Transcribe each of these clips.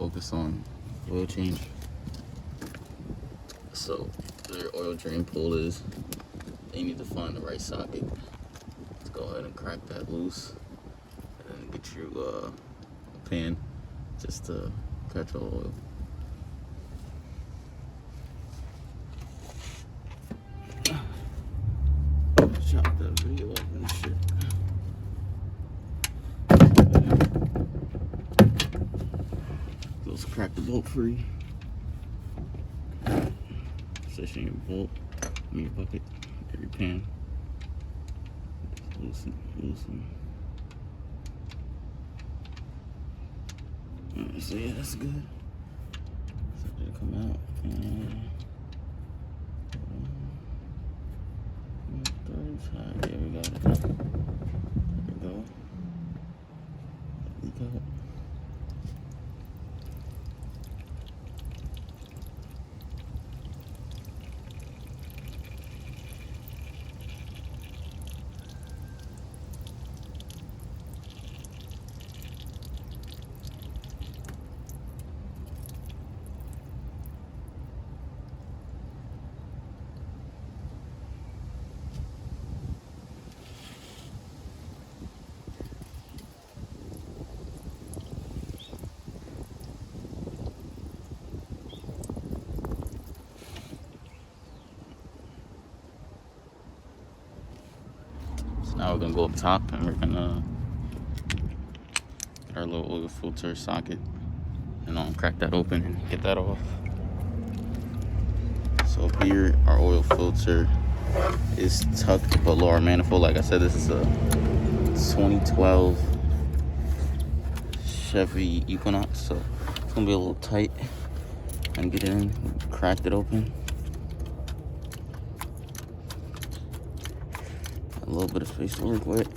focus on oil change. So their oil drain pull is, they need to find the right socket. Let's go ahead and crack that loose, and then get you a pan just to catch all oil. Chop that video up and shit. Let's crack the bolt free. Position your bolt in your bucket, every pan. Just loosen. Alright, so yeah, that's good. So it'll come out and third side. Yeah, we got it. There we go. There we go. Now we're gonna go up top and we're gonna get our little oil filter socket and crack that open and get that off. So up here, our oil filter is tucked below our manifold. Like I said, this is a 2012 Chevy Equinox, so it's gonna be a little tight. And get it in, cracked it open. A little bit of space to work with.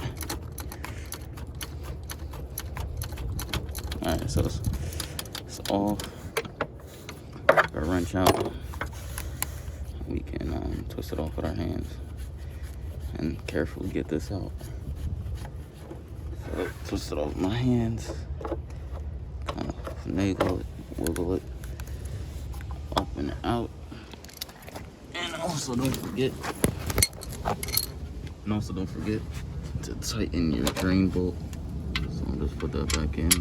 Alright, so it's off. Got a wrench out. We can twist it off with our hands and carefully get this out. So twist it off with my hands. Kind of finagle it, wiggle it up and out. And also don't forget to tighten your drain bolt. So I'll just put that back in.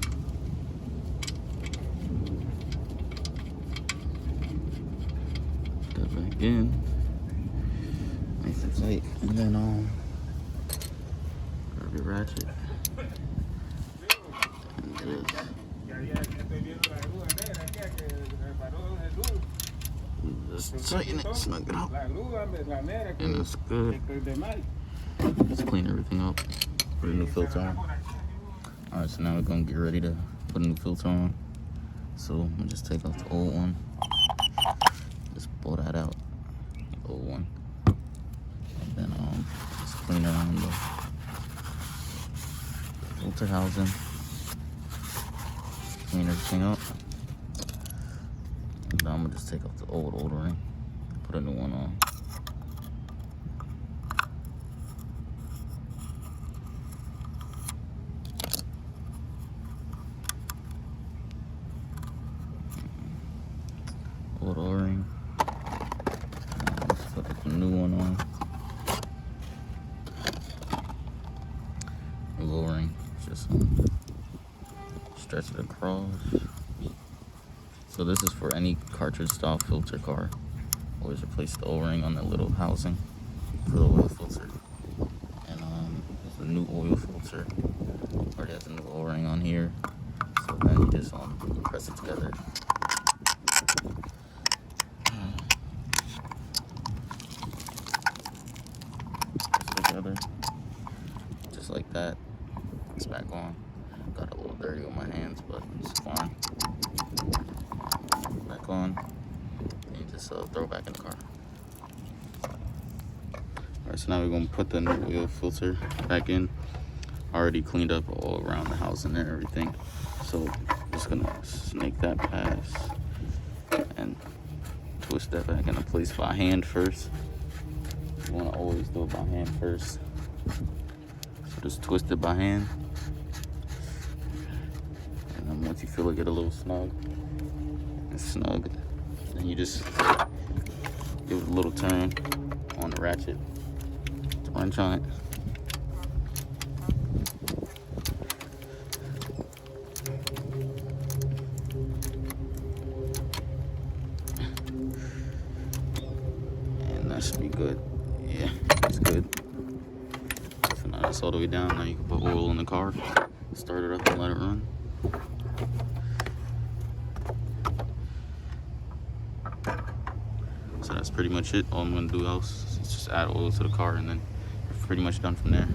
Put that back in. Nice and tight. And then grab your ratchet. And just tighten it, snug it out. And that's good. Just clean everything up. Put a new filter on. Alright, so now we're gonna get ready to put a new filter on. So I'm gonna just take off the old one. Just pull that out. The old one. And then just clean around the filter housing. Clean everything up. And now I'm gonna just take off the old ring. Put a new one on. Old O-ring. Let's put the new one on. New O-ring. Just stretch it across. So this is for any cartridge style filter car. Always replace the O-ring on the little housing for the oil filter. And there's a new oil filter. Already has a new O-ring on here. So then you just press it together. Together, just like that. It's back on. Got a little dirty with my hands, but it's fine. Back on. And you just throw it back in the car. Alright, so now we're gonna put the new oil filter back in. Already cleaned up all around the house and everything. So just gonna snake that pass and twist that back into place by hand first. You want to always do it by hand first. So just twist it by hand. And I'm once you feel it get a little snug, then you just give it a little turn on the ratchet to wrench on it. And that should be good. Yeah, it's good. So now that's all the way down. Now you can put oil in the car, start it up and let it run. So that's pretty much it. All I'm gonna do else is just add oil to the car, and then you're pretty much done from there.